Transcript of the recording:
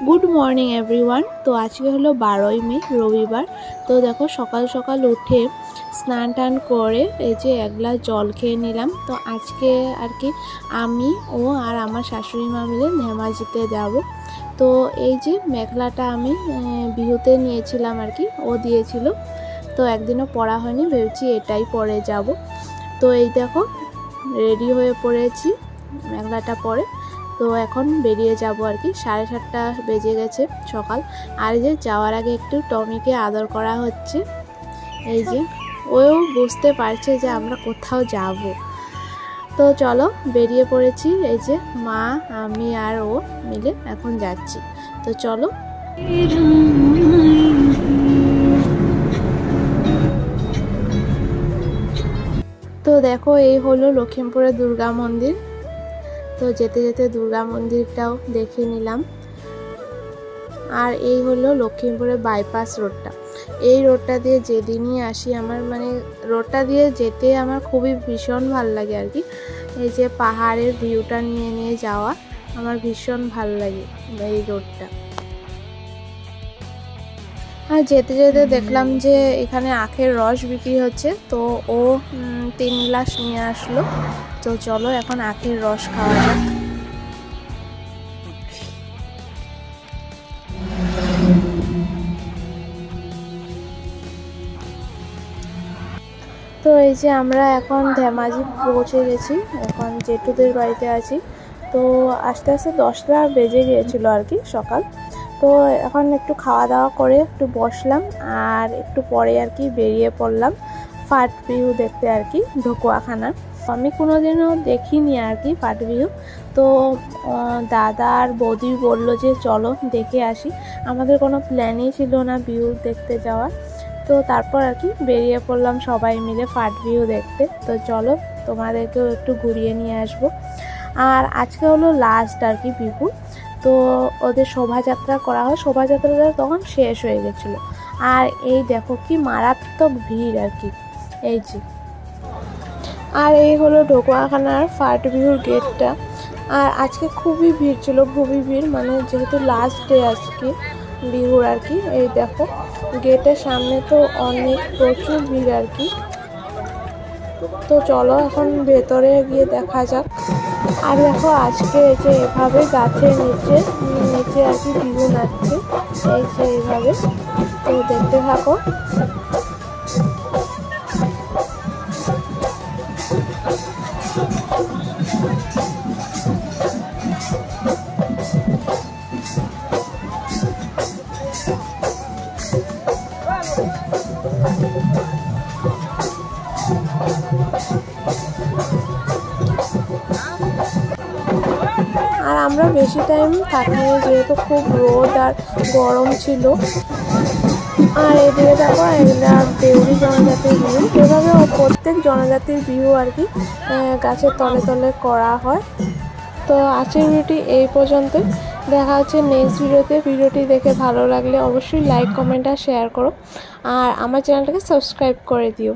Good morning everyone. तो आज के हलो 12 मे रविवार। तो देखो सकाल सकाल उठे स्नान टान करे एक ग्लास जल खेये निलाम। तो आज के आर कि आमी ओ आर आमार शाशुड़ी मा मिले धेमाजिते जाबो। तो ये मेखलाटा आमी बिहुते नियेछिलाम आर कि ओ दियेछिलो। तो एकदिनও परा हयनि, भेबेछि एटाई परे जाबो। तो ये देखो रेडी हये पड़ेछि मेखलाटा परे। तो एखन बेरिये जाबो आर कि 7:30 बेजे गेছে सकाल। আর যে যাওয়ার আগে একটু টমিকে আদর করা হচ্ছে। এই যে ওও বুঝতে পারছে যে আমরা কোথাও যাব। তো চলো বেরিয়ে পড়েছি। এই যে মা আমি আর ও মিলে এখন যাচ্ছি। তো চলো। তো দেখো এই হলো লক্ষ্মীপুরের দুর্গা মন্দির। तो जेते जेते दुर्गा मंदिरटाও देखे निलाम। और ये हलो लक्ष्मीपुर बाईपास रोडटा। এই রোডটা দিয়ে যেদিনই আসি আমার মানে রোডটা দিয়ে যেতে আমার খুবই ভীষণ ভালো লাগে আর কি। এই যে পাহাড়ের ভিউটা নিয়ে নিয়ে যাওয়া আমার ভীষণ ভালো লাগে এই রোডটা। আর যেতে যেতে দেখলাম যে এখানে আখের রস বিক্রি হচ্ছে। তো ও 3 গ্লাস নিয়ে আসলো। তো চলো এখন আখের রস খাওয়া যাক। তো এই যে আমরা এখন ধেমাজি পৌঁছে গেছি, এখন জেঠুদের বাড়িতে আছি। তো আস্তে আস্তে 10টা বেজে গিয়েছিল আর কি সকাল। তো এখন একটু খাওয়া দাওয়া করে একটু বসলাম আর একটু পরে আর কি বেরিয়ে পড়লাম ফাট বিহু দেখতে আর কি ঢকুয়াখানা। আমি কোনোদিনও দেখিনি আর কি ফাট বিহু। তো দাদা আর বৌদি বললো যে চলো দেখে আসি। আমাদের কোনো প্ল্যানই ছিল না বিহু দেখতে যাওয়ার। তো তারপর আর কি বেরিয়ে পড়লাম সবাই মিলে ফাট বিহু দেখতে। তো চলো তোমাদেরকেও একটু ঘুরিয়ে নিয়ে আসবো। আর আজকে হলো লাস্ট আর কি বিহু। তো ওদের শোভাযাত্রা করা হয়, শোভাযাত্রাটা তখন শেষ হয়ে গেছিলো। আর এই দেখো কি মারাত্মক ভিড় আর কি এই যে। আর এই হলো ঢকুয়াখানার ফাট বিহুর গেটটা। আর আজকে খুবই ভিড় ছিল, খুবই ভিড়, মানে যেহেতু লাস্ট ডে আজকে বিহুর আর কি। এই দেখো গেটের সামনে তো অনেক প্রচুর ভিড় আর কি। তো চলো এখন ভেতরে গিয়ে দেখা যাক। আর দেখো আজকে এই যে এভাবে গাছের নিচে আর কি বিহু নাচছে এই যে এইভাবে। তো দেখতে থাকো। আর আমরা বেশি টাইম থাকিনি যেহেতু খুব রোদ আর গরম ছিল। আর এদিকে দেখো এগুলা দেউরি জনজাতির বিহু। এভাবে প্রত্যেক জনজাতির বিহু আর কি গাছের তলে তলে করা হয়। তো আজকের ভিডিওটি এই পর্যন্তই। দেখা হচ্ছে নেক্সট ভিডিওতে। ভিডিওটি দেখে ভালো লাগলে অবশ্যই লাইক কমেন্ট আর শেয়ার করো। আর আমার চ্যানেলটাকে সাবস্ক্রাইব করে দিও।